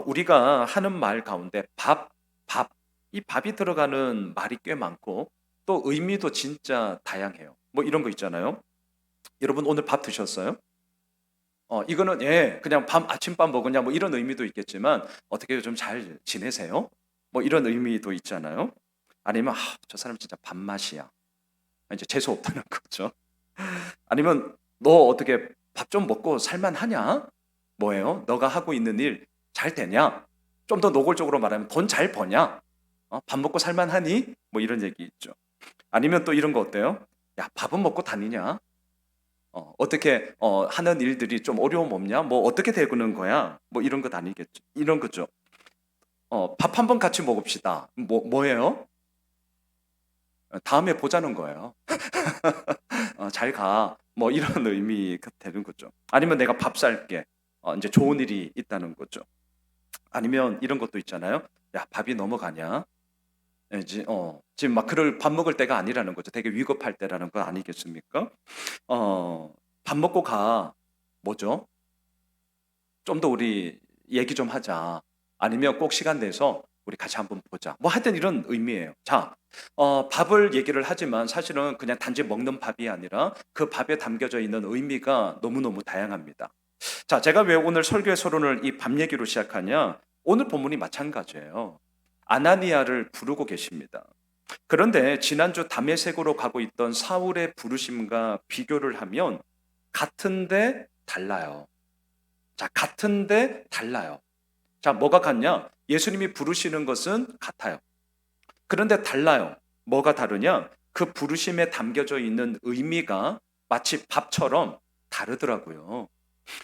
우리가 하는 말 가운데 밥, 이 밥이 들어가는 말이 꽤 많고 또 의미도 진짜 다양해요. 뭐 이런 거 있잖아요. 여러분 오늘 밥 드셨어요? 이거는 예, 그냥 아침밥 먹었냐 뭐 이런 의미도 있겠지만 어떻게 좀 잘 지내세요? 뭐 이런 의미도 있잖아요. 아니면 저 사람 진짜 밥맛이야. 이제 재수 없다는 거죠. 아니면 너 어떻게 밥 좀 먹고 살만하냐? 뭐예요? 너가 하고 있는 일 잘 되냐? 좀 더 노골적으로 말하면 돈 잘 버냐? 밥 먹고 살만하니? 뭐 이런 얘기 있죠. 아니면 또 이런 거 어때요? 야, 밥은 먹고 다니냐? 어떻게 하는 일들이 좀 어려움 없냐? 뭐 어떻게 되는 거야? 뭐 이런 것 아니겠죠. 이런 거죠. 밥 한번 같이 먹읍시다. 뭐예요? 다음에 보자는 거예요. 잘 가. 뭐 이런 의미가 되는 거죠. 아니면 내가 밥 살게. 이제 좋은 일이 있다는 거죠. 아니면 이런 것도 있잖아요. 야, 밥이 넘어가냐? 예, 지금 막 그럴 밥 먹을 때가 아니라는 거죠. 되게 위급할 때라는 거 아니겠습니까? 밥 먹고 가. 뭐죠? 좀 더 우리 얘기 좀 하자. 아니면 꼭 시간 내서 우리 같이 한번 보자. 뭐 하여튼 이런 의미예요. 자, 밥을 얘기를 하지만 사실은 그냥 단지 먹는 밥이 아니라 그 밥에 담겨져 있는 의미가 너무너무 다양합니다. 자, 제가 왜 오늘 설교의 서론을 이 밥 얘기로 시작하냐? 오늘 본문이 마찬가지예요. 아나니아를 부르고 계십니다. 그런데 지난주 다메섹으로 가고 있던 사울의 부르심과 비교를 하면 같은데 달라요. 자, 같은데 달라요. 자, 뭐가 같냐? 예수님이 부르시는 것은 같아요. 그런데 달라요. 뭐가 다르냐? 그 부르심에 담겨져 있는 의미가 마치 밥처럼 다르더라고요.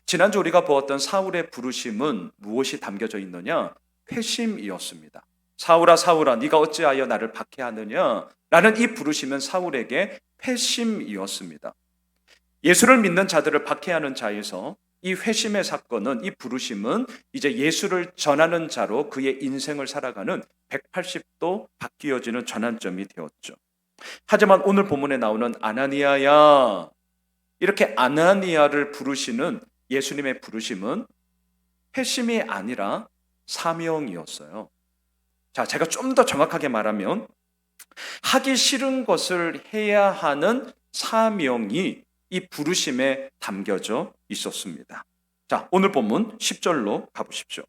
지난주 우리가 보았던 사울의 부르심은 무엇이 담겨져 있느냐? 회심이었습니다. 사울아 사울아 네가 어찌하여 나를 박해하느냐? 라는 이 부르심은 사울에게 회심이었습니다. 예수를 믿는 자들을 박해하는 자에서 이 회심의 사건은, 이 부르심은 이제 예수를 전하는 자로 그의 인생을 살아가는 180도 바뀌어지는 전환점이 되었죠. 하지만 오늘 본문에 나오는 아나니아야, 이렇게 아나니아를 부르시는 예수님의 부르심은 회심이 아니라 사명이었어요. 자, 제가 좀 더 정확하게 말하면 하기 싫은 것을 해야 하는 사명이 이 부르심에 담겨져 있었습니다. 자, 오늘 본문 10절로 가보십시오.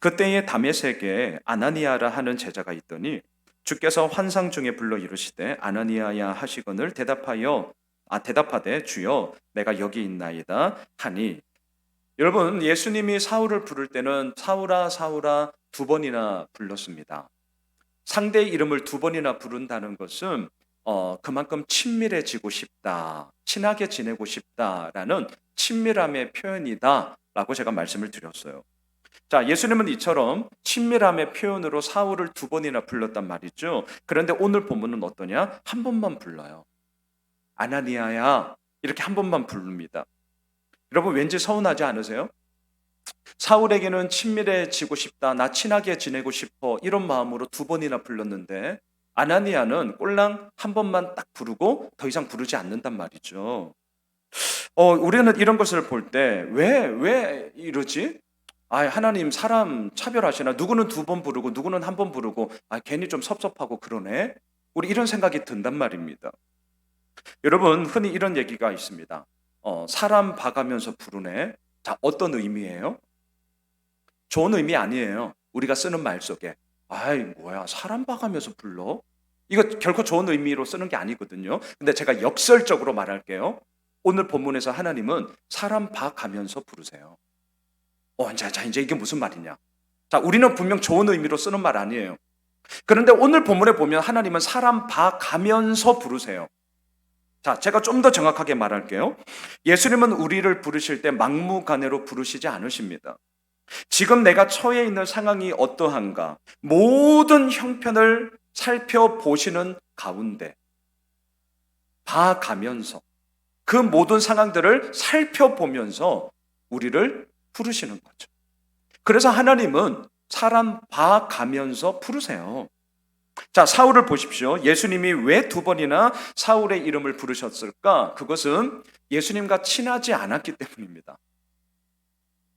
그때에 다메섹에 아나니아라 하는 제자가 있더니 주께서 환상 중에 불러 이르시되 아나니아야 하시거늘 대답하되 주여 내가 여기 있나이다 하니. 여러분, 예수님이 사울을 부를 때는 사울아 사울아 두 번이나 불렀습니다. 상대의 이름을 두 번이나 부른다는 것은 그만큼 친밀해지고 싶다, 친하게 지내고 싶다라는 친밀함의 표현이다라고 제가 말씀을 드렸어요. 자, 예수님은 이처럼 친밀함의 표현으로 사울을 두 번이나 불렀단 말이죠. 그런데 오늘 본문은 어떠냐? 한 번만 불러요. 아나니아야, 이렇게 한 번만 부릅니다. 여러분, 왠지 서운하지 않으세요? 사울에게는 친밀해지고 싶다, 나 친하게 지내고 싶어, 이런 마음으로 두 번이나 불렀는데 아나니아는 꼴랑 한 번만 딱 부르고 더 이상 부르지 않는단 말이죠. 우리는 이런 것을 볼 때 왜 이러지? 하나님 사람 차별하시나? 누구는 두 번 부르고 누구는 한 번 부르고 괜히 좀 섭섭하고 그러네. 우리 이런 생각이 든단 말입니다. 여러분, 흔히 이런 얘기가 있습니다. 사람 봐가면서 부르네. 자, 어떤 의미예요? 좋은 의미 아니에요. 우리가 쓰는 말 속에 뭐야 사람 봐가면서 불러? 이거 결코 좋은 의미로 쓰는 게 아니거든요. 근데 제가 역설적으로 말할게요. 오늘 본문에서 하나님은 사람 봐가면서 부르세요. 자, 이제 이게 무슨 말이냐? 자, 우리는 분명 좋은 의미로 쓰는 말 아니에요. 그런데 오늘 본문에 보면 하나님은 사람 봐가면서 부르세요. 자, 제가 좀 더 정확하게 말할게요. 예수님은 우리를 부르실 때 막무가내로 부르시지 않으십니다. 지금 내가 처해 있는 상황이 어떠한가? 모든 형편을 살펴보시는 가운데 봐가면서 그 모든 상황들을 살펴보면서 우리를 부르시는 거죠. 그래서 하나님은 사람 봐가면서 부르세요. 자, 사울을 보십시오. 예수님이 왜 두 번이나 사울의 이름을 부르셨을까? 그것은 예수님과 친하지 않았기 때문입니다.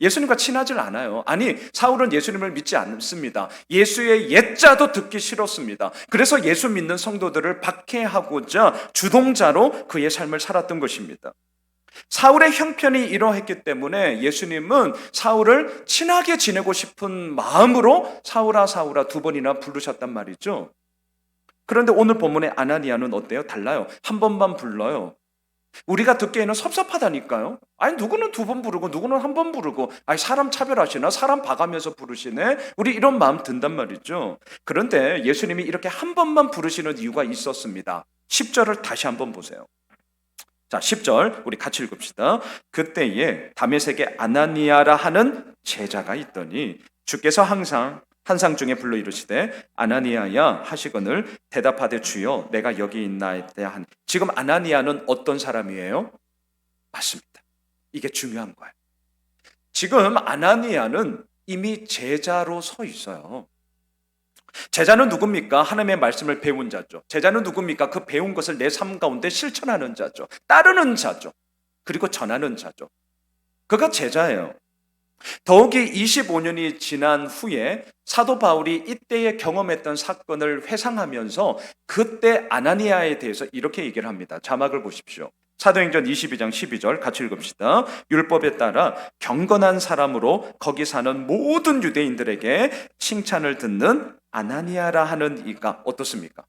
예수님과 친하질 않아요. 아니, 사울은 예수님을 믿지 않습니다. 예수의 옛자도 듣기 싫었습니다. 그래서 예수 믿는 성도들을 박해하고자 주동자로 그의 삶을 살았던 것입니다. 사울의 형편이 이러했기 때문에 예수님은 사울을 친하게 지내고 싶은 마음으로 사울아 사울아 두 번이나 부르셨단 말이죠. 그런데 오늘 본문의 아나니아는 어때요? 달라요. 한 번만 불러요. 우리가 듣기에는 섭섭하다니까요. 아니, 누구는 두 번 부르고 누구는 한 번 부르고, 아니, 사람 차별하시나? 사람 봐가면서 부르시네? 우리 이런 마음 든단 말이죠. 그런데 예수님이 이렇게 한 번만 부르시는 이유가 있었습니다. 10절을 다시 한번 보세요. 자, 10절 우리 같이 읽읍시다. 그때에 다메섹에 아나니아라 하는 제자가 있더니 주께서 항상 한상 중에 불러 이르시되 아나니아야 하시거늘 대답하되 주여 내가 여기 있나이다 한. 지금 아나니아는 어떤 사람이에요? 맞습니다. 이게 중요한 거예요. 지금 아나니아는 이미 제자로 서 있어요. 제자는 누굽니까? 하나님의 말씀을 배운 자죠. 제자는 누굽니까? 그 배운 것을 내 삶 가운데 실천하는 자죠. 따르는 자죠. 그리고 전하는 자죠. 그가 제자예요. 더욱이 25년이 지난 후에 사도 바울이 이때에 경험했던 사건을 회상하면서 그때 아나니아에 대해서 이렇게 얘기를 합니다. 자막을 보십시오. 사도행전 22장 12절 같이 읽읍시다. 율법에 따라 경건한 사람으로 거기 사는 모든 유대인들에게 칭찬을 듣는 아나니아라 하는 이가 어떻습니까?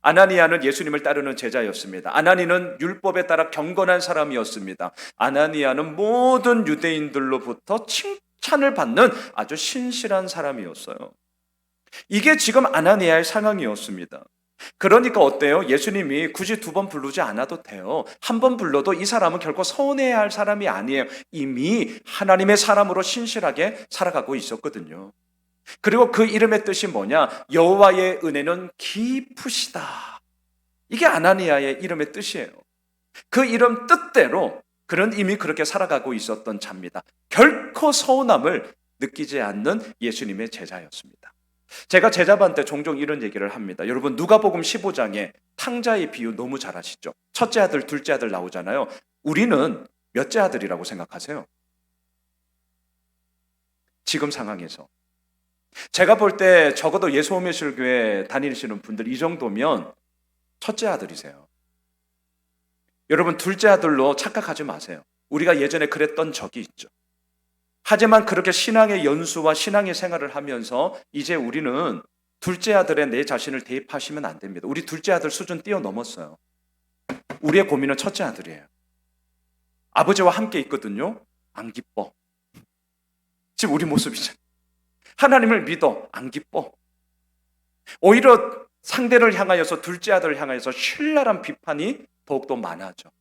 아나니아는 예수님을 따르는 제자였습니다. 아나니는 율법에 따라 경건한 사람이었습니다. 아나니아는 모든 유대인들로부터 칭찬을 받는 아주 신실한 사람이었어요. 이게 지금 아나니아의 상황이었습니다. 그러니까 어때요? 예수님이 굳이 두 번 부르지 않아도 돼요. 한 번 불러도 이 사람은 결코 서운해야 할 사람이 아니에요. 이미 하나님의 사람으로 신실하게 살아가고 있었거든요. 그리고 그 이름의 뜻이 뭐냐? 여호와의 은혜는 깊으시다. 이게 아나니아의 이름의 뜻이에요. 그 이름 뜻대로 그는 이미 그렇게 살아가고 있었던 자입니다. 결코 서운함을 느끼지 않는 예수님의 제자였습니다. 제가 제자반때 종종 이런 얘기를 합니다. 여러분, 누가복음 15장에 탕자의 비유 너무 잘 아시죠? 첫째 아들, 둘째 아들 나오잖아요. 우리는 몇째 아들이라고 생각하세요? 지금 상황에서 제가 볼 때 적어도 예수오매실교회 다니시는 분들 이 정도면 첫째 아들이세요. 여러분, 둘째 아들로 착각하지 마세요. 우리가 예전에 그랬던 적이 있죠. 하지만 그렇게 신앙의 연수와 신앙의 생활을 하면서 이제 우리는 둘째 아들의 내 자신을 대입하시면 안 됩니다. 우리 둘째 아들 수준 뛰어넘었어요. 우리의 고민은 첫째 아들이에요. 아버지와 함께 있거든요. 안 기뻐. 지금 우리 모습이잖아요. 하나님을 믿어. 안 기뻐. 오히려 상대를 향하여서 둘째 아들을 향하여서 신랄한 비판이 더욱더 많아져.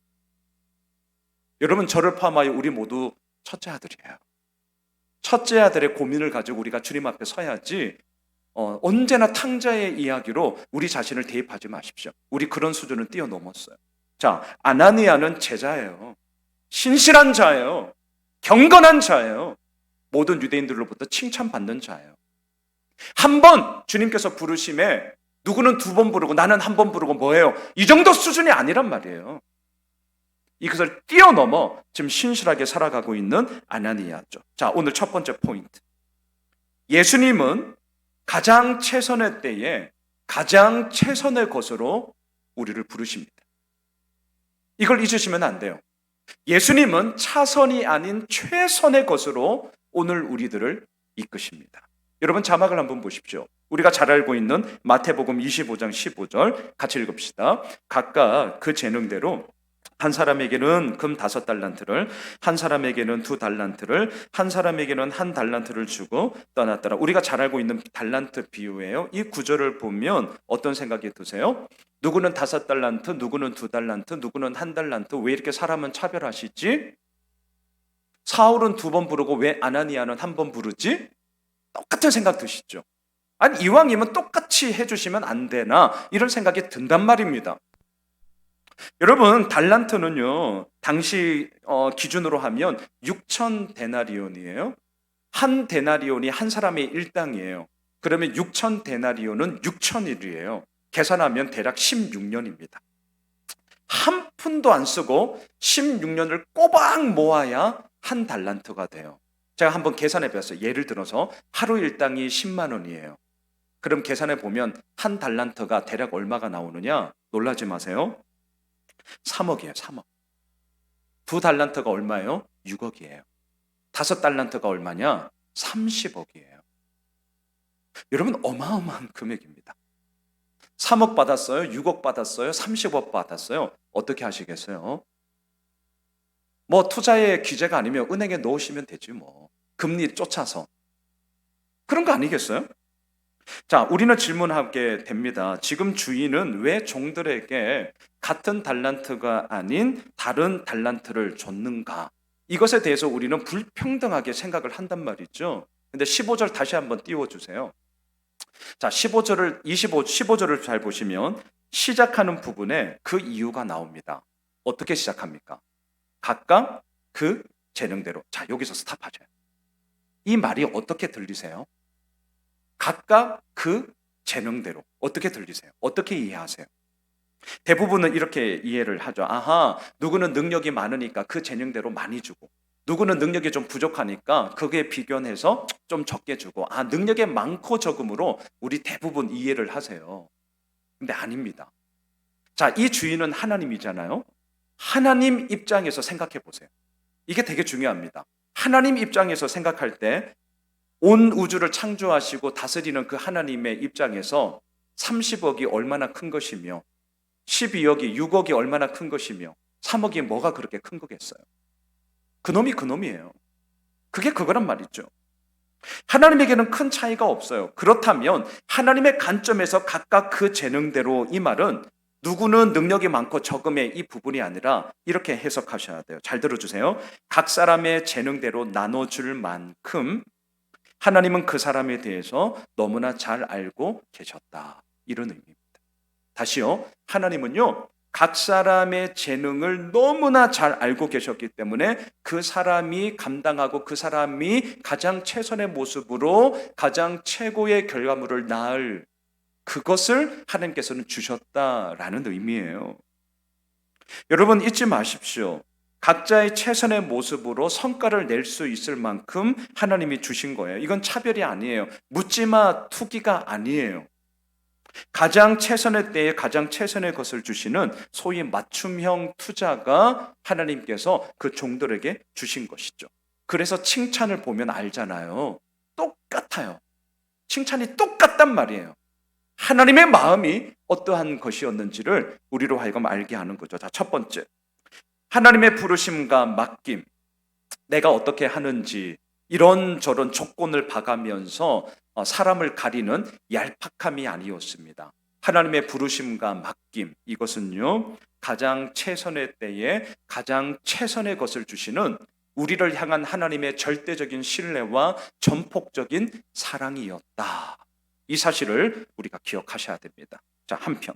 여러분, 저를 포함하여 우리 모두 첫째 아들이에요. 첫째 아들의 고민을 가지고 우리가 주님 앞에 서야지 언제나 탕자의 이야기로 우리 자신을 대입하지 마십시오. 우리 그런 수준을 뛰어넘었어요. 자, 아나니아는 제자예요. 신실한 자예요. 경건한 자예요. 모든 유대인들로부터 칭찬받는 자예요. 한 번 주님께서 부르심에 누구는 두 번 부르고 나는 한 번 부르고 뭐예요? 이 정도 수준이 아니란 말이에요. 이것을 뛰어넘어 지금 신실하게 살아가고 있는 아나니아죠. 자, 오늘 첫 번째 포인트. 예수님은 가장 최선의 때에 가장 최선의 것으로 우리를 부르십니다. 이걸 잊으시면 안 돼요. 예수님은 차선이 아닌 최선의 것으로 오늘 우리들을 이끄십니다. 여러분, 자막을 한번 보십시오. 우리가 잘 알고 있는 마태복음 25장 15절 같이 읽읍시다. 각각 그 재능대로 한 사람에게는 금 5달란트를, 한 사람에게는 2달란트를, 한 사람에게는 1달란트를 주고 떠났더라. 우리가 잘 알고 있는 달란트 비유예요. 이 구절을 보면 어떤 생각이 드세요? 누구는 5달란트, 누구는 2달란트, 누구는 1달란트. 왜 이렇게 사람은 차별하시지? 사울은 2번 부르고 왜 아나니아는 1번 부르지? 똑같은 생각 드시죠? 아니, 이왕이면 똑같이 해주시면 안 되나? 이런 생각이 든단 말입니다. 여러분, 달란트는요, 당시 기준으로 하면 6,000데나리온이에요. 한 데나리온이 한 사람의 일당이에요. 그러면 6,000데나리온은 6,000일이에요. 계산하면 대략 16년입니다. 한 푼도 안 쓰고 16년을 꼬박 모아야 한 달란트가 돼요. 제가 한번 계산해 봤어요. 예를 들어서 하루 일당이 10만 원이에요. 그럼 계산해 보면 한 달란트가 대략 얼마가 나오느냐? 놀라지 마세요. 3억이에요. 3억. 두 달란트가 얼마예요? 6억이에요. 다섯 달란트가 얼마냐? 30억이에요. 여러분 어마어마한 금액입니다. 3억 받았어요? 6억 받았어요? 30억 받았어요? 어떻게 하시겠어요? 뭐 투자의 규제가 아니면 은행에 넣으시면 되지 뭐. 금리 쫓아서. 그런 거 아니겠어요? 자, 우리는 질문하게 됩니다. 지금 주인은 왜 종들에게 같은 달란트가 아닌 다른 달란트를 줬는가? 이것에 대해서 우리는 불평등하게 생각을 한단 말이죠. 근데 15절 다시 한번 띄워주세요. 자, 15절을 잘 보시면 시작하는 부분에 그 이유가 나옵니다. 어떻게 시작합니까? 각각 그 재능대로. 자, 여기서 스탑하죠. 이 말이 어떻게 들리세요? 각각 그 재능대로. 어떻게 들리세요? 어떻게 이해하세요? 대부분은 이렇게 이해를 하죠. 아하, 누구는 능력이 많으니까 그 재능대로 많이 주고, 누구는 능력이 좀 부족하니까 그게 비교해서 좀 적게 주고, 아, 능력이 많고 적음으로 우리 대부분 이해를 하세요. 근데 아닙니다. 자, 이 주인은 하나님이잖아요. 하나님 입장에서 생각해 보세요. 이게 되게 중요합니다. 하나님 입장에서 생각할 때 온 우주를 창조하시고 다스리는 그 하나님의 입장에서 30억이 얼마나 큰 것이며 12억이 6억이 얼마나 큰 것이며 3억이 뭐가 그렇게 큰 거겠어요. 그놈이 그놈이에요. 그게 그거란 말이죠. 하나님에게는 큰 차이가 없어요. 그렇다면 하나님의 관점에서 각각 그 재능대로, 이 말은 누구는 능력이 많고 적음의 이 부분이 아니라 이렇게 해석하셔야 돼요. 잘 들어주세요. 각 사람의 재능대로 나눠줄 만큼 하나님은 그 사람에 대해서 너무나 잘 알고 계셨다. 이런 의미입니다. 다시요. 하나님은요, 각 사람의 재능을 너무나 잘 알고 계셨기 때문에 그 사람이 감당하고 그 사람이 가장 최선의 모습으로 가장 최고의 결과물을 낳을 그것을 하나님께서는 주셨다라는 의미예요. 여러분 잊지 마십시오. 각자의 최선의 모습으로 성과를 낼 수 있을 만큼 하나님이 주신 거예요. 이건 차별이 아니에요. 묻지마 투기가 아니에요. 가장 최선의 때에 가장 최선의 것을 주시는 소위 맞춤형 투자가 하나님께서 그 종들에게 주신 것이죠. 그래서 칭찬을 보면 알잖아요. 똑같아요. 칭찬이 똑같단 말이에요. 하나님의 마음이 어떠한 것이었는지를 우리로 하여금 알게 하는 거죠. 자, 첫 번째. 하나님의 부르심과 맡김, 내가 어떻게 하는지 이런저런 조건을 봐가면서 사람을 가리는 얄팍함이 아니었습니다. 하나님의 부르심과 맡김, 이것은요 가장 최선의 때에 가장 최선의 것을 주시는 우리를 향한 하나님의 절대적인 신뢰와 전폭적인 사랑이었다. 이 사실을 우리가 기억하셔야 됩니다. 자, 한편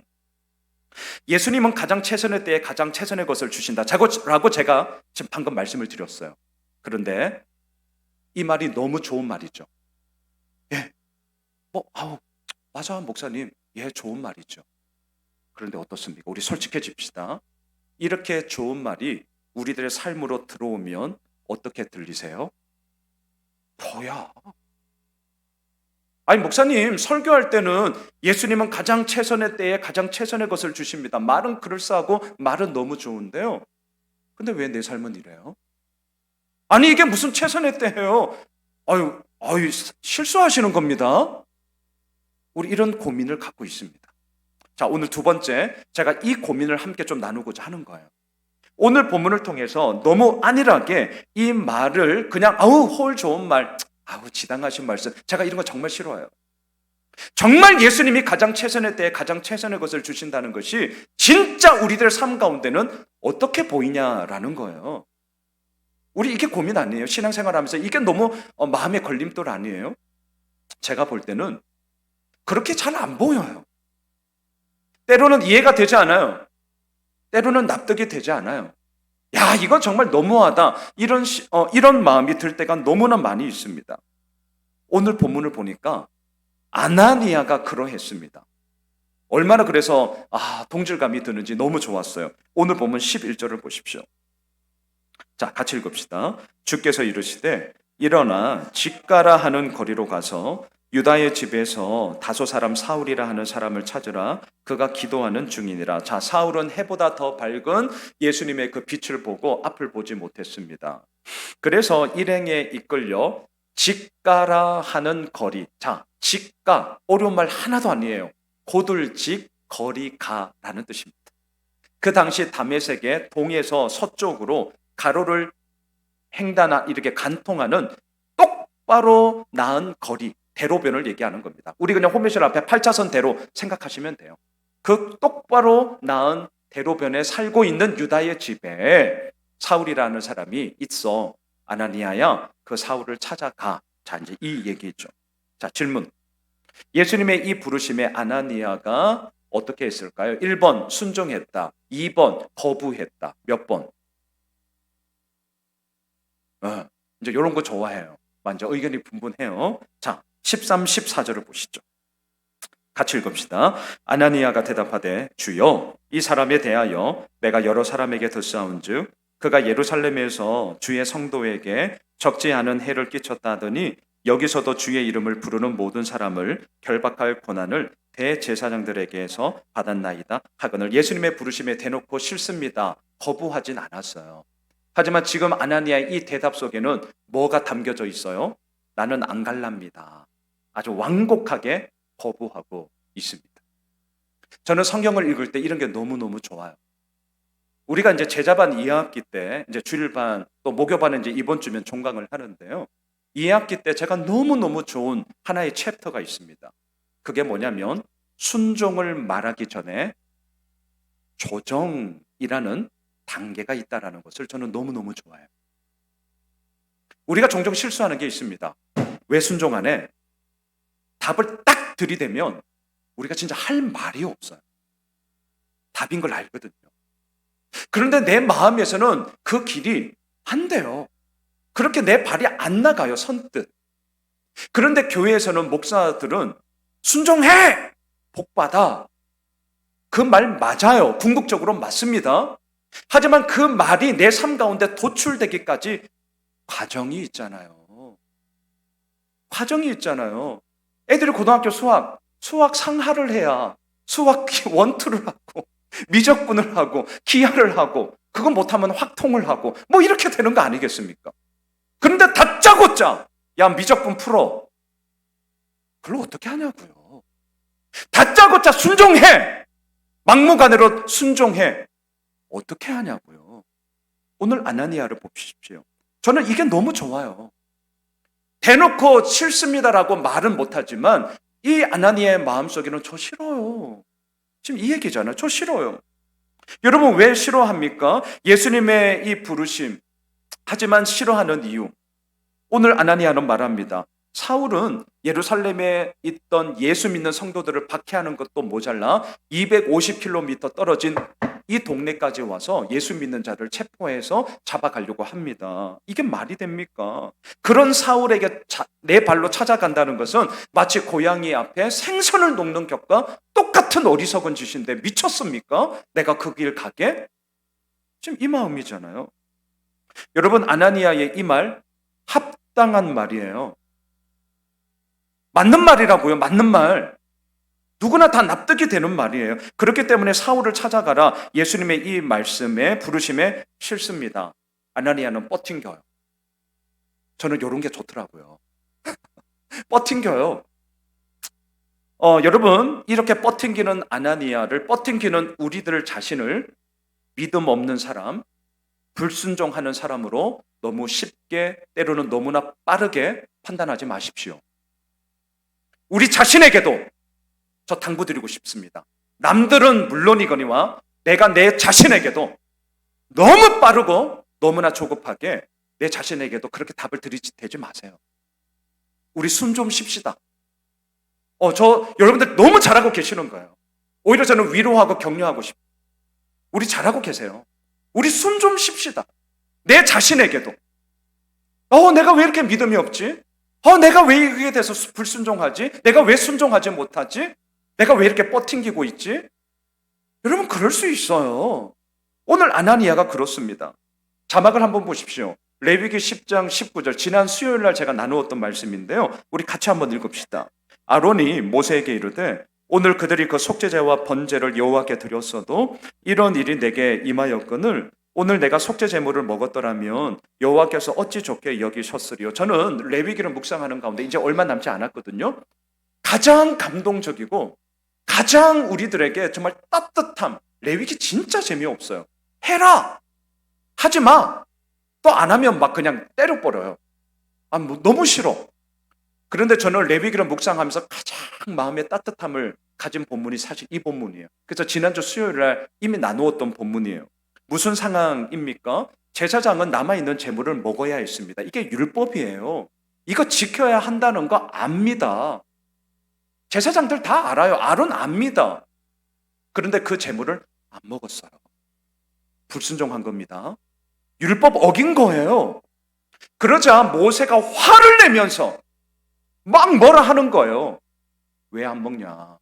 예수님은 가장 최선의 때에 가장 최선의 것을 주신다라고 제가 지금 방금 말씀을 드렸어요. 그런데 이 말이 너무 좋은 말이죠. 예, 맞아 목사님, 예, 좋은 말이죠. 그런데 어떻습니까? 우리 솔직해집시다. 이렇게 좋은 말이 우리들의 삶으로 들어오면 어떻게 들리세요? 뭐야? 아니 목사님, 설교할 때는 예수님은 가장 최선의 때에 가장 최선의 것을 주십니다. 말은 그럴싸하고 말은 너무 좋은데요. 근데 왜 내 삶은 이래요? 아니 이게 무슨 최선의 때예요? 아유, 실수하시는 겁니다. 우리 이런 고민을 갖고 있습니다. 자, 오늘 두 번째, 제가 이 고민을 함께 좀 나누고자 하는 거예요. 오늘 본문을 통해서 너무 안일하게 이 말을 그냥 홀 좋은 말, 지당하신 말씀, 제가 이런 거 정말 싫어해요. 정말 예수님이 가장 최선의 때에 가장 최선의 것을 주신다는 것이 진짜 우리들의 삶 가운데는 어떻게 보이냐라는 거예요. 우리 이게 고민 아니에요? 신앙생활하면서 이게 너무 마음의 걸림돌 아니에요? 제가 볼 때는 그렇게 잘 안 보여요. 때로는 이해가 되지 않아요. 때로는 납득이 되지 않아요. 야, 이건 정말 너무하다. 이런 마음이 들 때가 너무나 많이 있습니다. 오늘 본문을 보니까 아나니아가 그러했습니다. 얼마나 그래서 동질감이 드는지 너무 좋았어요. 오늘 본문 11절을 보십시오. 자, 같이 읽읍시다. 주께서 이르시되 일어나 직가라 하는 거리로 가서 유다의 집에서 다소 사람 사울이라 하는 사람을 찾으라. 그가 기도하는 중이니라. 자, 사울은 해보다 더 밝은 예수님의 그 빛을 보고 앞을 보지 못했습니다. 그래서 일행에 이끌려 직가라 하는 거리. 자, 직가 어려운 말 하나도 아니에요. 고들직 거리 가라는 뜻입니다. 그 당시 다메섹의 동에서 서쪽으로 가로를 횡단하 이렇게 간통하는 똑바로 나은 거리, 대로변을 얘기하는 겁니다. 우리 그냥 호메실 앞에 8차선 대로 생각하시면 돼요. 그 똑바로 나은 대로변에 살고 있는 유다의 집에 사울이라는 사람이 있어. 아나니아야, 그 사울을 찾아가. 자, 이제 이 얘기죠. 자, 질문. 예수님의 이 부르심에 아나니아가 어떻게 했을까요? 1번 순종했다. 2번 거부했다. 몇 번? 이제 이런 거 좋아해요. 완전 의견이 분분해요. 자, 13, 14절을 보시죠. 같이 읽읍시다. 아나니아가 대답하되 주여 이 사람에 대하여 내가 여러 사람에게 듣사온즉 그가 예루살렘에서 주의 성도에게 적지 않은 해를 끼쳤다 하더니 여기서도 주의 이름을 부르는 모든 사람을 결박할 권한을 대제사장들에게서 받았나이다 하거늘. 예수님의 부르심에 대놓고 싫습니다. 거부하진 않았어요. 하지만 지금 아나니아의 이 대답 속에는 뭐가 담겨져 있어요? 나는 안 갈랍니다. 아주 완곡하게 거부하고 있습니다. 저는 성경을 읽을 때 이런 게 너무너무 좋아요. 우리가 이제 제자반 2학기 때 이제 주일반 또 목요반은 이제 이번 주면 종강을 하는데요. 2학기 때 제가 너무너무 좋은 하나의 챕터가 있습니다. 그게 뭐냐면 순종을 말하기 전에 조정이라는 단계가 있다는 것을 저는 너무너무 좋아해요. 우리가 종종 실수하는 게 있습니다. 왜 순종하네? 답을 딱 들이대면 우리가 진짜 할 말이 없어요. 답인 걸 알거든요. 그런데 내 마음에서는 그 길이 안 돼요. 그렇게 내 발이 안 나가요, 선뜻. 그런데 교회에서는 목사들은 순종해! 복받아. 그 말 맞아요. 궁극적으로 맞습니다. 하지만 그 말이 내 삶 가운데 도출되기까지 과정이 있잖아요. 과정이 있잖아요. 애들이 고등학교 수학 상하를 해야 수학 원투를 하고 미적분을 하고 기하를 하고 그거 못하면 확통을 하고 뭐 이렇게 되는 거 아니겠습니까? 그런데 다짜고짜 야 미적분 풀어. 그걸 어떻게 하냐고요. 다짜고짜 순종해. 막무가내로 순종해. 어떻게 하냐고요. 오늘 아나니아를 보십시오. 저는 이게 너무 좋아요. 대놓고 싫습니다라고 말은 못하지만 이 아나니아의 마음속에는 저 싫어요. 지금 이 얘기잖아요. 저 싫어요. 여러분 왜 싫어합니까? 예수님의 이 부르심 하지만 싫어하는 이유. 오늘 아나니아는 말합니다. 사울은 예루살렘에 있던 예수 믿는 성도들을 박해하는 것도 모자라 250km 떨어진 이 동네까지 와서 예수 믿는 자를 체포해서 잡아가려고 합니다. 이게 말이 됩니까? 그런 사울에게 내 발로 찾아간다는 것은 마치 고양이 앞에 생선을 녹는 격과 똑같은 어리석은 짓인데 미쳤습니까? 내가 그 길 가게? 지금 이 마음이잖아요. 여러분 아나니아의 이 말 합당한 말이에요. 맞는 말이라고요. 맞는 말. 누구나 다 납득이 되는 말이에요. 그렇기 때문에 사울을 찾아가라. 예수님의 이 말씀에 부르심에 싫습니다. 아나니아는 뻗팅겨요. 저는 이런 게 좋더라고요. 뻗팅겨요. 여러분 이렇게 뻗팅기는 아나니아를 뻗팅기는 우리들 자신을 믿음 없는 사람, 불순종하는 사람으로 너무 쉽게 때로는 너무나 빠르게 판단하지 마십시오. 우리 자신에게도 저 당부드리고 싶습니다. 남들은 물론이거니와 내가 내 자신에게도 너무 빠르고 너무나 조급하게 내 자신에게도 그렇게 답을 들이대지 마세요. 우리 숨 좀 쉽시다. 여러분들 너무 잘하고 계시는 거예요. 오히려 저는 위로하고 격려하고 싶어요. 우리 잘하고 계세요. 우리 숨 좀 쉽시다. 내 자신에게도 내가 왜 이렇게 믿음이 없지? 내가 왜 이게 돼서 불순종하지? 내가 왜 순종하지 못하지? 내가 왜 이렇게 뻗팅기고 있지? 여러분 그럴 수 있어요. 오늘 아나니아가 그렇습니다. 자막을 한번 보십시오. 레위기 10장 19절, 지난 수요일 날 제가 나누었던 말씀인데요. 우리 같이 한번 읽읍시다. 아론이 모세에게 이르되 오늘 그들이 그 속죄제와 번제를 여호와께 드렸어도 이런 일이 내게 임하였거늘 오늘 내가 속죄 제물을 먹었더라면 여호와께서 어찌 좋게 여기셨으리요. 저는 레위기를 묵상하는 가운데 이제 얼마 남지 않았거든요. 가장 감동적이고 가장 우리들에게 정말 따뜻함. 레위기 진짜 재미없어요. 해라! 하지 마! 또 안 하면 막 그냥 때려버려요. 뭐 너무 싫어. 그런데 저는 레위기를 묵상하면서 가장 마음의 따뜻함을 가진 본문이 사실 이 본문이에요. 그래서 지난주 수요일 날 이미 나누었던 본문이에요. 무슨 상황입니까? 제사장은 남아있는 제물을 먹어야 했습니다. 이게 율법이에요. 이거 지켜야 한다는 거 압니다. 제사장들 다 알아요. 아론 압니다. 그런데 그 제물을 안 먹었어요. 불순종한 겁니다. 율법 어긴 거예요. 그러자 모세가 화를 내면서 막 뭐라 하는 거예요. 왜 안 먹냐?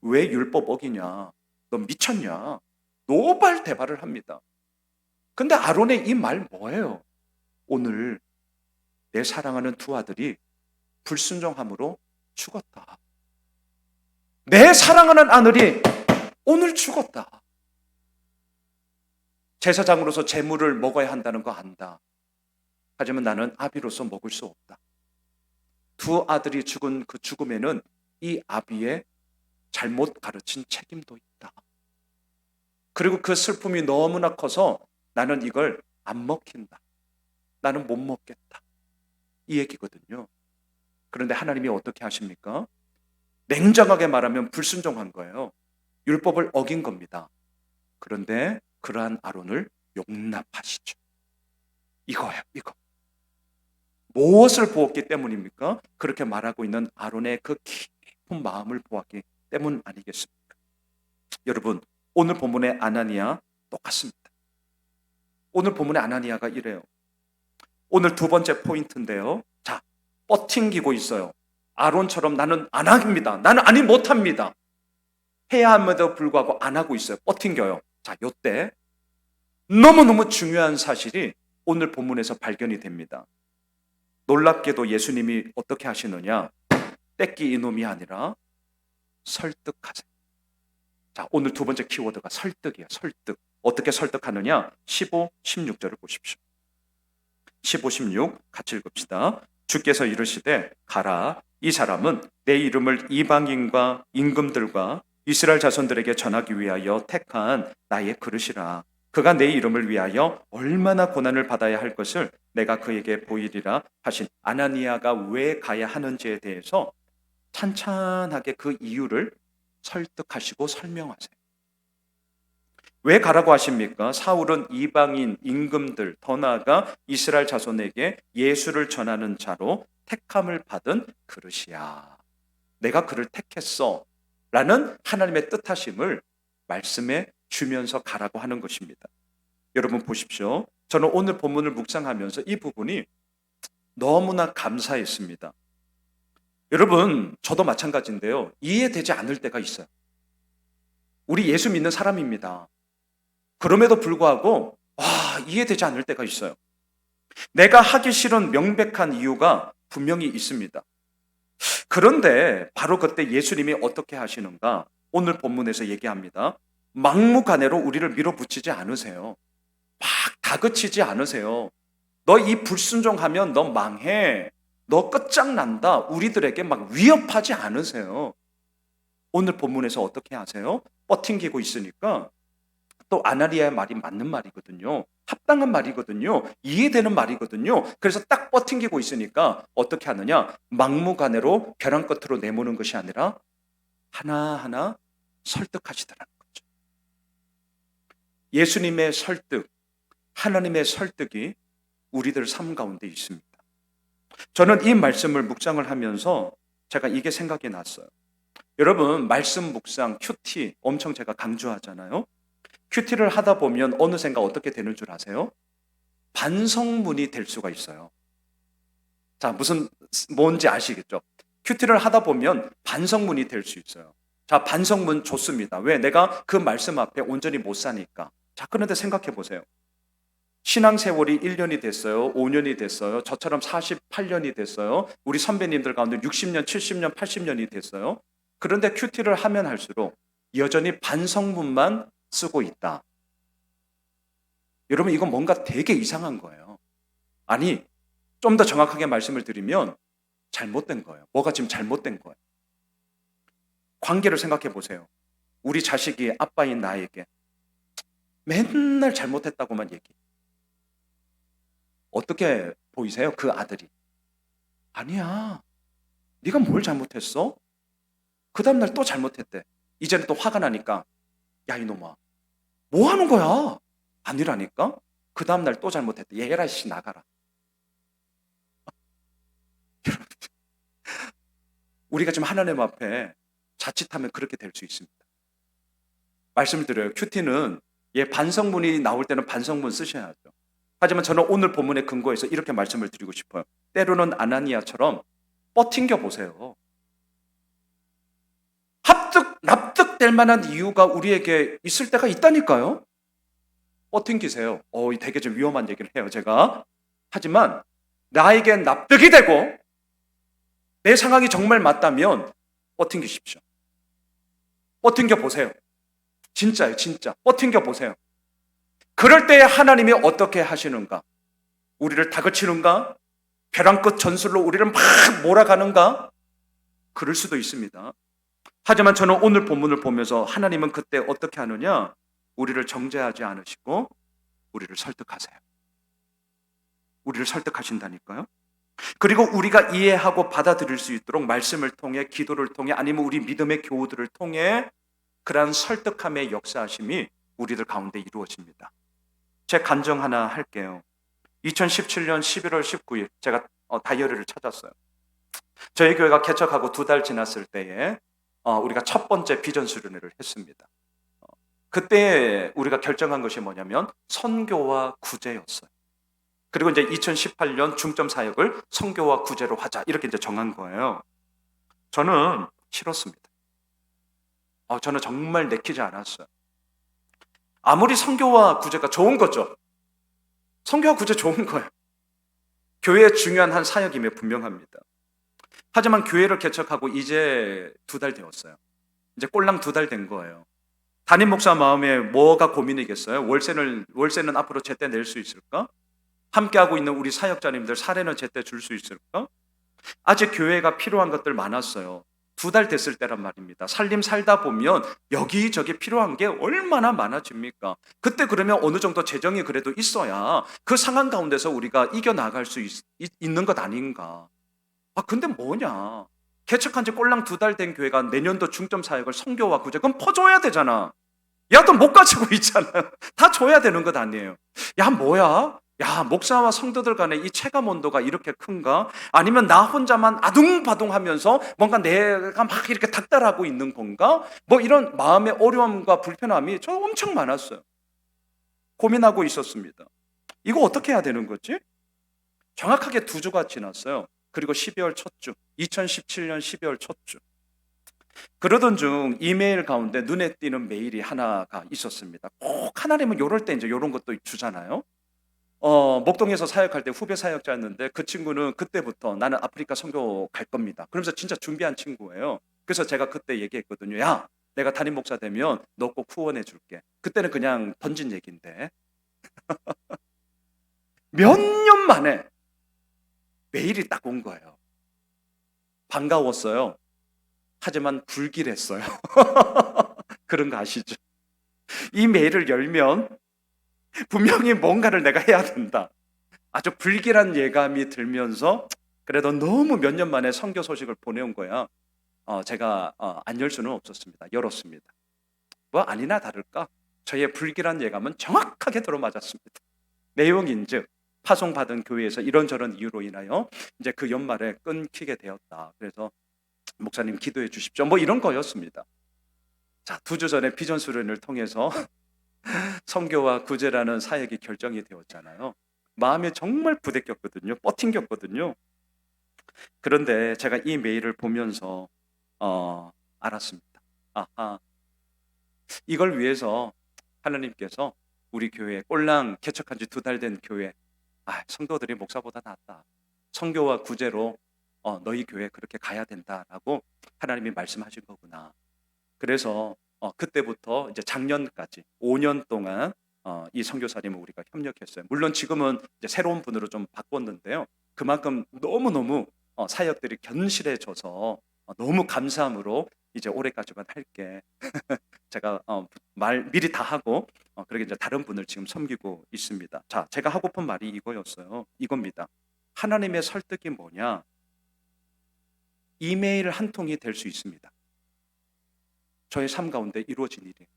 왜 율법 어기냐? 너 미쳤냐? 노발대발을 합니다. 근데 아론의 이 말 뭐예요? 오늘 내 사랑하는 두 아들이 불순종함으로 죽었다. 내 사랑하는 아들이 오늘 죽었다. 제사장으로서 제물을 먹어야 한다는 거 안다. 하지만 나는 아비로서 먹을 수 없다. 두 아들이 죽은 그 죽음에는 이 아비의 잘못 가르친 책임도 있다. 그리고 그 슬픔이 너무나 커서 나는 이걸 안 먹힌다. 나는 못 먹겠다. 이 얘기거든요. 그런데 하나님이 어떻게 하십니까? 냉정하게 말하면 불순종한 거예요. 율법을 어긴 겁니다. 그런데 그러한 아론을 용납하시죠. 이거예요, 이거. 무엇을 보았기 때문입니까? 그렇게 말하고 있는 아론의 그 깊은 마음을 보았기 때문 아니겠습니까? 여러분, 오늘 본문의 아나니아 똑같습니다. 오늘 본문의 아나니아가 이래요. 오늘 두 번째 포인트인데요. 자, 뻗팅기고 있어요. 아론처럼 나는 안 합니다. 나는 아니 못합니다. 해야 함에도 불구하고 안 하고 있어요. 뻗팅겨요. 자, 요때 너무너무 중요한 사실이 오늘 본문에서 발견이 됩니다. 놀랍게도 예수님이 어떻게 하시느냐? 떼끼 이놈이 아니라 설득하세요. 자, 오늘 두 번째 키워드가 설득이에요. 설득. 어떻게 설득하느냐? 15, 16절을 보십시오. 15, 16 같이 읽읍시다. 주께서 이르시되 가라. 이 사람은 내 이름을 이방인과 임금들과 이스라엘 자손들에게 전하기 위하여 택한 나의 그릇이라. 그가 내 이름을 위하여 얼마나 고난을 받아야 할 것을 내가 그에게 보이리라 하신 아나니아가 왜 가야 하는지에 대해서 찬찬하게 그 이유를 설득하시고 설명하세요. 왜 가라고 하십니까? 사울은 이방인, 임금들, 더 나아가 이스라엘 자손에게 예수를 전하는 자로 택함을 받은 그릇이야. 내가 그를 택했어 라는 하나님의 뜻하심을 말씀해 주면서 가라고 하는 것입니다. 여러분 보십시오. 저는 오늘 본문을 묵상하면서 이 부분이 너무나 감사했습니다. 여러분, 저도 마찬가지인데요. 이해되지 않을 때가 있어요. 우리 예수 믿는 사람입니다. 그럼에도 불구하고 이해되지 않을 때가 있어요. 내가 하기 싫은 명백한 이유가 분명히 있습니다. 그런데 바로 그때 예수님이 어떻게 하시는가? 오늘 본문에서 얘기합니다. 막무가내로 우리를 밀어붙이지 않으세요. 막 다그치지 않으세요. 너 이 불순종하면 너 망해. 너 끝장난다. 우리들에게 막 위협하지 않으세요. 오늘 본문에서 어떻게 하세요? 뻗팅기고 있으니까 또 아나니아의 말이 맞는 말이거든요. 합당한 말이거든요. 이해되는 말이거든요. 그래서 딱 뻗팅기고 있으니까 어떻게 하느냐? 막무가내로 벼랑 끝으로 내모는 것이 아니라 하나하나 설득하시더라는 거죠. 예수님의 설득, 하나님의 설득이 우리들 삶 가운데 있습니다. 저는 이 말씀을 묵상을 하면서 제가 이게 생각이 났어요. 여러분, 말씀 묵상, 큐티 엄청 제가 강조하잖아요. 큐티를 하다 보면 어느샌가 어떻게 되는 줄 아세요? 반성문이 될 수가 있어요. 자, 뭔지 아시겠죠? 큐티를 하다 보면 반성문이 될 수 있어요. 자, 반성문 좋습니다. 왜? 내가 그 말씀 앞에 온전히 못 사니까. 자, 그런데 생각해 보세요. 신앙 세월이 1년이 됐어요. 5년이 됐어요. 저처럼 48년이 됐어요. 우리 선배님들 가운데 60년, 70년, 80년이 됐어요. 그런데 큐티를 하면 할수록 여전히 반성문만 쓰고 있다. 여러분, 이건 뭔가 되게 이상한 거예요. 아니, 좀 더 정확하게 말씀을 드리면 잘못된 거예요. 뭐가 지금 잘못된 거예요. 관계를 생각해 보세요. 우리 자식이 아빠인 나에게 맨날 잘못했다고만 얘기해. 어떻게 보이세요? 그 아들이. 아니야. 네가 뭘 잘못했어? 그 다음날 또 잘못했대. 이제는 또 화가 나니까 야 이놈아 뭐 하는 거야? 아니라니까? 그 다음날 또 잘못했대. 얘라 씨 나가라. 우리가 지금 하나님 앞에 자칫하면 그렇게 될 수 있습니다. 말씀을 드려요. 큐티는 반성문이 나올 때는 반성문 쓰셔야죠. 하지만 저는 오늘 본문의 근거에서 이렇게 말씀을 드리고 싶어요. 때로는 아나니아처럼 뻗팅겨 보세요. 납득될 만한 이유가 우리에게 있을 때가 있다니까요. 뻗팅기세요. 되게 좀 위험한 얘기를 해요, 제가. 하지만 나에겐 납득이 되고 내 상황이 정말 맞다면 뻗팅기십시오. 뻗팅겨 보세요. 진짜요, 진짜. 뻗팅겨 보세요. 그럴 때 하나님이 어떻게 하시는가? 우리를 다그치는가? 벼랑 끝 전술로 우리를 막 몰아가는가? 그럴 수도 있습니다. 하지만 저는 오늘 본문을 보면서 하나님은 그때 어떻게 하느냐? 우리를 정죄하지 않으시고 우리를 설득하세요. 우리를 설득하신다니까요. 그리고 우리가 이해하고 받아들일 수 있도록 말씀을 통해, 기도를 통해, 아니면 우리 믿음의 교우들을 통해 그러한 설득함의 역사하심이 우리들 가운데 이루어집니다. 제 간증 하나 할게요. 2017년 11월 19일 제가 다이어리를 찾았어요. 저희 교회가 개척하고 2달 지났을 때에 우리가 첫 번째 비전 수련회를 했습니다. 그때 우리가 결정한 것이 뭐냐면 선교와 구제였어요. 그리고 이제 2018년 중점 사역을 선교와 구제로 하자 이렇게 이제 정한 거예요. 저는 싫었습니다. 저는 정말 내키지 않았어요. 아무리 선교와 구제가 좋은 거죠. 선교와 구제 좋은 거예요. 교회의 중요한 한 사역임에 분명합니다. 하지만 교회를 개척하고 이제 2달 되었어요. 이제 꼴랑 2달 된 거예요. 담임 목사 마음에 뭐가 고민이겠어요? 월세는 앞으로 제때 낼 수 있을까? 함께하고 있는 우리 사역자님들 사례는 제때 줄 수 있을까? 아직 교회가 필요한 것들 많았어요. 2달 됐을 때란 말입니다. 살림 살다 보면 여기저기 필요한 게 얼마나 많아집니까? 그때 그러면 어느 정도 재정이 그래도 있어야 그 상황 가운데서 우리가 이겨나갈 수 있는 것 아닌가? 근데 뭐냐? 개척한 지 꼴랑 2달 된 교회가 내년도 중점 사역을 선교와 구제 그럼 퍼줘야 되잖아. 야, 너 못 가지고 있잖아요. 다 줘야 되는 것 아니에요. 야, 뭐야? 야, 목사와 성도들 간에 이 체감 온도가 이렇게 큰가? 아니면 나 혼자만 아둥바둥하면서 뭔가 내가 막 이렇게 닥달하고 있는 건가? 뭐 이런 마음의 어려움과 불편함이 저 엄청 많았어요. 고민하고 있었습니다. 이거 어떻게 해야 되는 거지? 정확하게 2주가 지났어요. 그리고 12월 첫 주, 2017년 12월 첫 주. 그러던 중 이메일 가운데 눈에 띄는 메일이 하나가 있었습니다. 꼭 하나님은 이럴 때 이제 이런 것도 주잖아요. 목동에서 사역할 때 후배 사역자였는데 그 친구는 그때부터 나는 아프리카 선교 갈 겁니다. 그러면서 진짜 준비한 친구예요. 그래서 제가 그때 얘기했거든요. 야, 내가 담임 목사 되면 너 꼭 후원해 줄게. 그때는 그냥 던진 얘기인데 몇 년 만에 메일이 딱 온 거예요. 반가웠어요. 하지만 불길했어요. 그런 거 아시죠? 이 메일을 열면 분명히 뭔가를 내가 해야 된다. 아주 불길한 예감이 들면서 그래도 너무 몇 년 만에 선교 소식을 보내온 거야. 제가 안 열 수는 없었습니다. 열었습니다. 뭐 아니나 다를까 저의 불길한 예감은 정확하게 들어맞았습니다. 내용인즉 파송받은 교회에서 이런저런 이유로 인하여 이제 그 연말에 끊기게 되었다. 그래서 목사님 기도해 주십시오. 뭐 이런 거였습니다. 자, 2주 전에 비전 수련을 통해서 선교와 구제라는 사역이 결정이 되었잖아요. 마음에 정말 부대꼈거든요. 뻗팅겼거든요. 그런데 제가 이 메일을 보면서 알았습니다. 아하, 이걸 위해서 하나님께서 우리 교회 꼴랑 개척한 지 2달 된 교회, 성도들이 목사보다 낫다. 선교와 구제로 너희 교회 그렇게 가야 된다라고 하나님이 말씀하신 거구나. 그래서 그때부터 이제 작년까지 5년 동안 이 선교사님을 우리가 협력했어요. 물론 지금은 이제 새로운 분으로 좀 바꿨는데요. 그만큼 너무너무 사역들이 견실해져서 너무 감사함으로 이제 올해까지만 할게. 제가 말 미리 다 하고 그렇게 이제 다른 분을 지금 섬기고 있습니다. 자, 제가 하고픈 말이 이겁니다. 하나님의 설득이 뭐냐? 이메일 한 통이 될 수 있습니다. 저의 삶 가운데 이루어진 일이에요.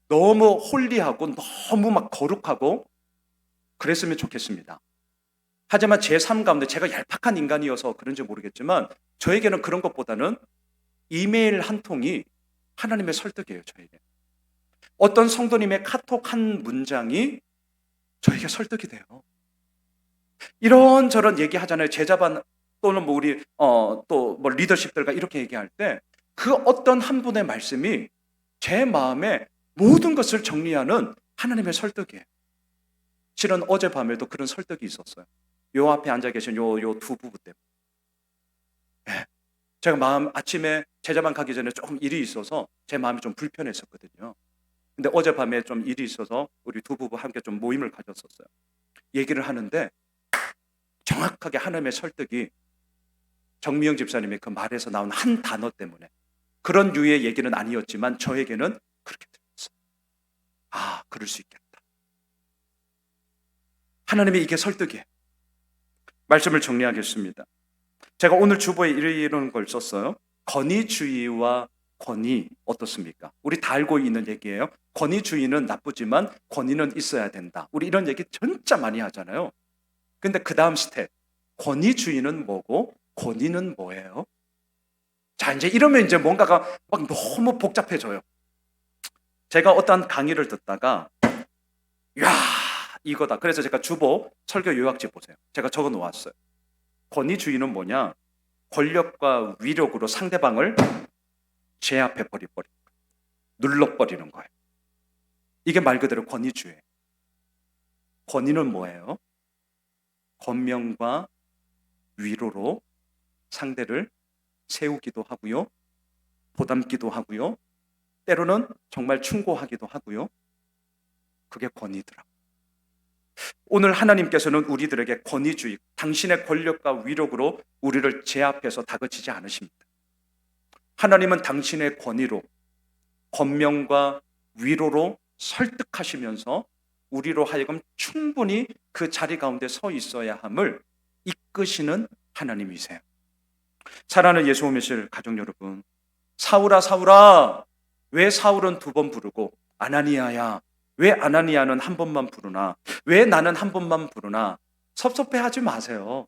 너무 홀리하고 너무 막 거룩하고 그랬으면 좋겠습니다. 하지만 제 삶 가운데 제가 얄팍한 인간이어서 그런지 모르겠지만 저에게는 그런 것보다는 이메일 한 통이 하나님의 설득이에요. 저에게 어떤 성도님의 카톡 한 문장이 저에게 설득이 돼요. 이런저런 얘기하잖아요. 제자반 또는 뭐 우리 또 뭐 리더십들과 이렇게 얘기할 때 그 어떤 한 분의 말씀이 제 마음에 모든 것을 정리하는 하나님의 설득이에요. 실은 어젯밤에도 그런 설득이 있었어요. 요 앞에 앉아 계신 요 두 부부 때문에. 제가 아침에 제자반 가기 전에 조금 일이 있어서 제 마음이 좀 불편했었거든요. 근데 어젯밤에 좀 일이 있어서 우리 두 부부 함께 좀 모임을 가졌었어요. 얘기를 하는데 정확하게 하나님의 설득이 정미영 집사님의 그 말에서 나온 한 단어 때문에, 그런 류의 얘기는 아니었지만 저에게는 그렇게 들렸어요. 그럴 수 있겠다. 하나님의 이게 설득이에요. 말씀을 정리하겠습니다. 제가 오늘 주보에 이런 걸 썼어요. 권위주의와 권위 어떻습니까? 우리 다 알고 있는 얘기예요. 권위주의는 나쁘지만 권위는 있어야 된다. 우리 이런 얘기 진짜 많이 하잖아요. 근데 그 다음 스텝, 권위주의는 뭐고 권위는 뭐예요? 자, 이제 이러면 이제 뭔가가 막 너무 복잡해져요. 제가 어떤 강의를 듣다가 이거다. 그래서 제가 주보 설교 요약지 보세요. 제가 적어 놓았어요. 권위주의는 뭐냐? 권력과 위력으로 상대방을 제압해 버리는 거예요. 눌러버리는 거예요. 이게 말 그대로 권위주의예요. 권위는 뭐예요? 권명과 위로로 상대를 세우기도 하고요, 보담기도 하고요, 때로는 정말 충고하기도 하고요. 그게 권위더라고요. 오늘 하나님께서는 우리들에게 권위주의, 당신의 권력과 위력으로 우리를 제압해서 다그치지 않으십니다. 하나님은 당신의 권위로, 권명과 위로로 설득하시면서 우리로 하여금 충분히 그 자리 가운데 서 있어야 함을 이끄시는 하나님이세요. 사랑하는 예수 오미실 가족 여러분, 사울아 사울아, 왜 사울은 2번 부르고 아나니아야 왜 아나니아는 한 번만 부르나, 왜 나는 한 번만 부르나, 섭섭해하지 마세요.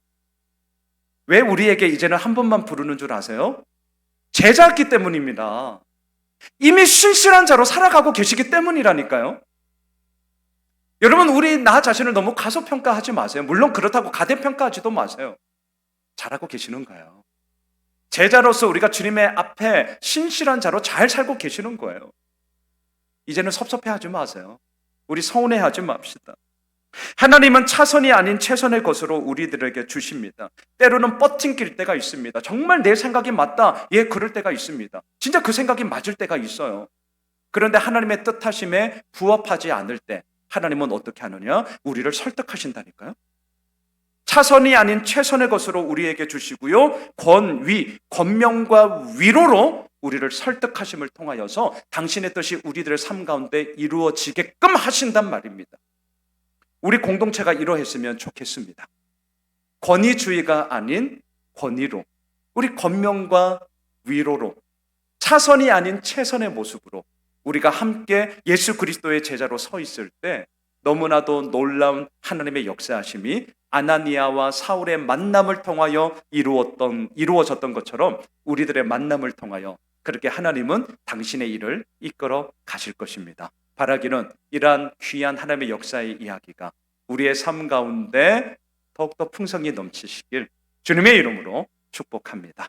왜 우리에게 이제는 한 번만 부르는 줄 아세요? 제자였기 때문입니다. 이미 신실한 자로 살아가고 계시기 때문이라니까요. 여러분, 나 자신을 너무 가소평가하지 마세요. 물론 그렇다고 가대평가하지도 마세요. 잘하고 계시는 거예요. 제자로서 우리가 주님의 앞에 신실한 자로 잘 살고 계시는 거예요. 이제는 섭섭해하지 마세요. 우리 서운해하지 맙시다. 하나님은 차선이 아닌 최선의 것으로 우리들에게 주십니다. 때로는 뻗팅길 때가 있습니다. 정말 내 생각이 맞다. 그럴 때가 있습니다. 진짜 그 생각이 맞을 때가 있어요. 그런데 하나님의 뜻하심에 부합하지 않을 때 하나님은 어떻게 하느냐? 우리를 설득하신다니까요. 차선이 아닌 최선의 것으로 우리에게 주시고요, 권명과 위로로 우리를 설득하심을 통하여서 당신의 뜻이 우리들의 삶 가운데 이루어지게끔 하신단 말입니다. 우리 공동체가 이러했으면 좋겠습니다. 권위주의가 아닌 권위로, 우리 권명과 위로로, 차선이 아닌 최선의 모습으로 우리가 함께 예수 그리스도의 제자로 서 있을 때 너무나도 놀라운 하나님의 역사하심이 아나니아와 사울의 만남을 통하여 이루어졌던 것처럼 우리들의 만남을 통하여 그렇게 하나님은 당신의 일을 이끌어 가실 것입니다. 바라기는 이러한 귀한 하나님의 역사의 이야기가 우리의 삶 가운데 더욱더 풍성히 넘치시길 주님의 이름으로 축복합니다.